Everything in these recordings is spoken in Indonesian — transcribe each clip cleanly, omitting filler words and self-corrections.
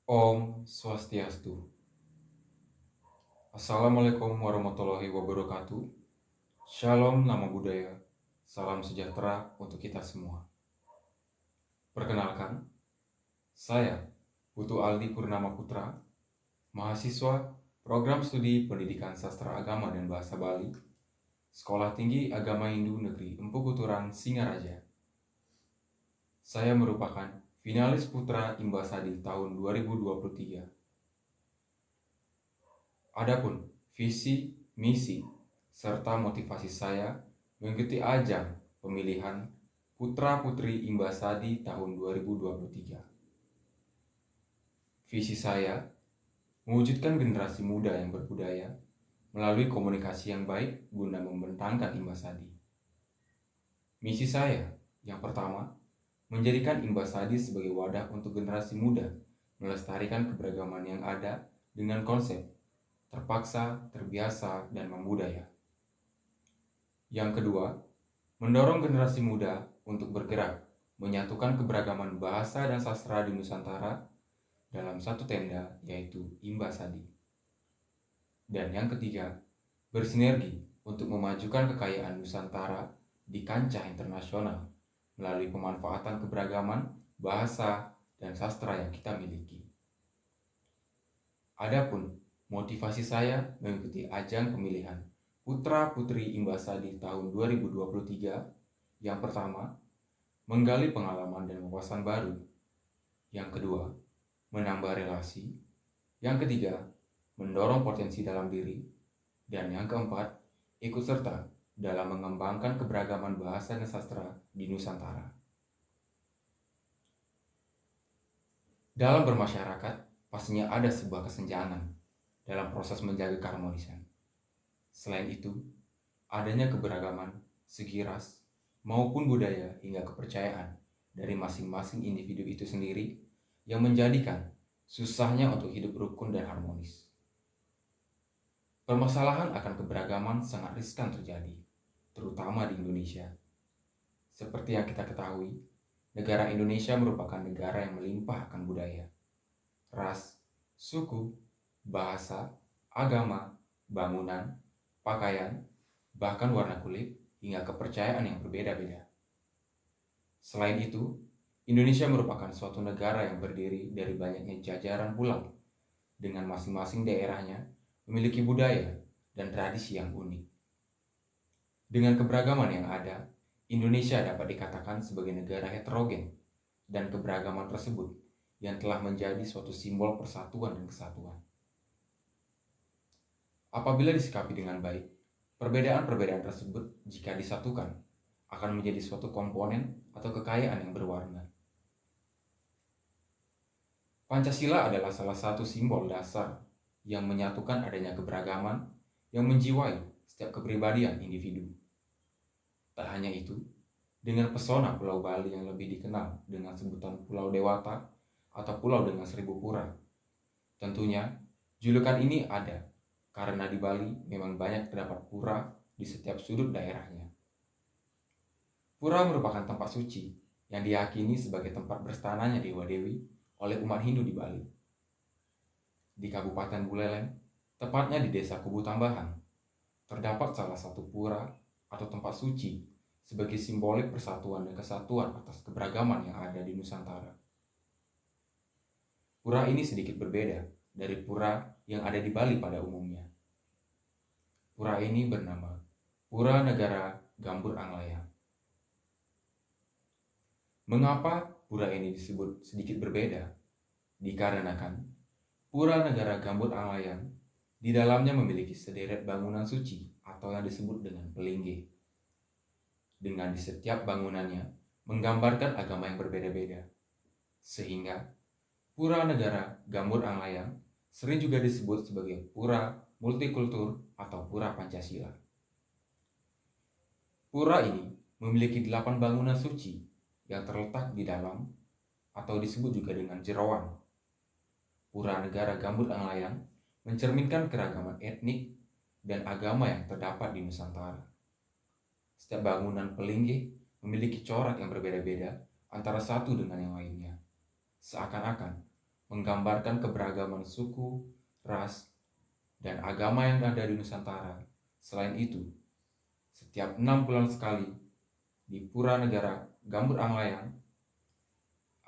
Om Swastiastu. Assalamualaikum warahmatullahi wabarakatuh. Shalom nama budaya. Salam sejahtera untuk kita semua. Perkenalkan, saya Putu Aldi Purnama Putra, mahasiswa Program Studi Pendidikan Sastra Agama dan Bahasa Bali, Sekolah Tinggi Agama Hindu Negeri Empu Kuturan, Singaraja. Saya merupakan finalis Putra Imbasadi tahun 2023. Adapun visi, misi, serta motivasi saya mengikuti ajang pemilihan Putra-Putri Imbasadi tahun 2023. Visi saya mewujudkan generasi muda yang berbudaya melalui komunikasi yang baik guna membentangkan Imbasadi. Misi saya yang pertama, menjadikan Imbasadi sebagai wadah untuk generasi muda melestarikan keberagaman yang ada dengan konsep terpaksa, terbiasa, dan membudaya. Yang kedua, mendorong generasi muda untuk bergerak menyatukan keberagaman bahasa dan sastra di Nusantara dalam satu tenda, yaitu Imbasadi. Dan yang ketiga, bersinergi untuk memajukan kekayaan Nusantara di kancah internasional melalui pemanfaatan keberagaman bahasa dan sastra yang kita miliki. Adapun motivasi saya mengikuti ajang pemilihan Putra-Putri Imbasadi tahun 2023, yang pertama, menggali pengalaman dan wawasan baru. Yang kedua, menambah relasi. Yang ketiga, mendorong potensi dalam diri. Dan yang keempat, ikut serta dalam mengembangkan keberagaman bahasa dan sastra di Nusantara. Dalam bermasyarakat, pastinya ada sebuah kesenjangan dalam proses menjaga keharmonisan. Selain itu, adanya keberagaman segi ras maupun budaya hingga kepercayaan dari masing-masing individu itu sendiri yang menjadikan susahnya untuk hidup rukun dan harmonis. Permasalahan akan keberagaman sangat riskan terjadi, terutama di Indonesia. Seperti yang kita ketahui, negara Indonesia merupakan negara yang melimpah akan budaya, ras, suku, bahasa, agama, bangunan, pakaian, bahkan warna kulit, hingga kepercayaan yang berbeda-beda. Selain itu, Indonesia merupakan suatu negara yang berdiri dari banyaknya jajaran pulau, dengan masing-masing daerahnya memiliki budaya dan tradisi yang unik. Dengan keberagaman yang ada, Indonesia dapat dikatakan sebagai negara heterogen, dan keberagaman tersebut yang telah menjadi suatu simbol persatuan dan kesatuan. Apabila disikapi dengan baik, perbedaan-perbedaan tersebut jika disatukan akan menjadi suatu komponen atau kekayaan yang berwarna. Pancasila adalah salah satu simbol dasar yang menyatukan adanya keberagaman yang menjiwai setiap kepribadian individu. Tak hanya itu, dengan pesona Pulau Bali yang lebih dikenal dengan sebutan Pulau Dewata atau Pulau dengan Seribu Pura, tentunya julukan ini ada karena di Bali memang banyak terdapat pura di setiap sudut daerahnya. Pura merupakan tempat suci yang diyakini sebagai tempat berstananya dewa-dewi oleh umat Hindu di Bali. Di Kabupaten Buleleng, tepatnya di Desa Kubu Tambahan, terdapat salah satu pura atau tempat suci sebagai simbolik persatuan dan kesatuan atas keberagaman yang ada di Nusantara. Pura ini sedikit berbeda dari pura yang ada di Bali pada umumnya. Pura ini bernama Pura Negara Gambut Anglayang. Mengapa pura ini disebut sedikit berbeda? Dikarenakan Pura Negara Gambut Anglayang di dalamnya memiliki sederet bangunan suci atau yang disebut dengan pelingge. Dengan di setiap bangunannya menggambarkan agama yang berbeda-beda. Sehingga Pura Negara Gambut Anglayang sering juga disebut sebagai pura multikultur atau pura Pancasila. Pura ini memiliki 8 bangunan suci yang terletak di dalam atau disebut juga dengan jeroan. Pura Negara Gambut Anglayang mencerminkan keragaman etnik dan agama yang terdapat di Nusantara. Setiap bangunan pelinggi memiliki corak yang berbeda-beda antara satu dengan yang lainnya. Seakan-akan menggambarkan keberagaman suku, ras, dan agama yang ada di Nusantara. Selain itu, setiap 6 bulan sekali di Pura Negara Gambut Anglayang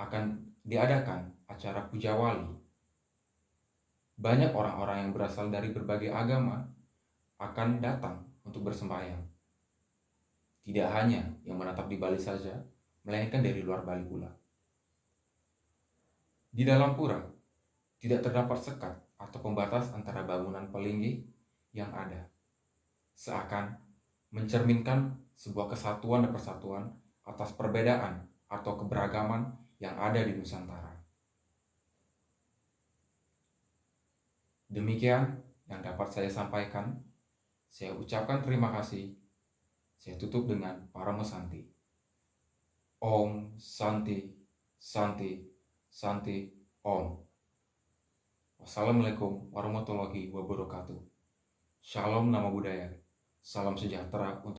akan diadakan acara Puja Wali. Banyak orang-orang yang berasal dari berbagai agama akan datang untuk bersembahyang. Tidak hanya yang menetap di Bali saja, melainkan dari luar Bali pula. Di dalam pura, tidak terdapat sekat atau pembatas antara bangunan pelinggi yang ada. Seakan mencerminkan sebuah kesatuan dan persatuan atas perbedaan atau keberagaman yang ada di Nusantara. Demikian yang dapat saya sampaikan. Saya ucapkan terima kasih. Saya tutup dengan Paramo Santi. Om Santi, Santi, Santi, Om. Wassalamualaikum warahmatullahi wabarakatuh. Shalom Nama Budaya. Salam sejahtera untuk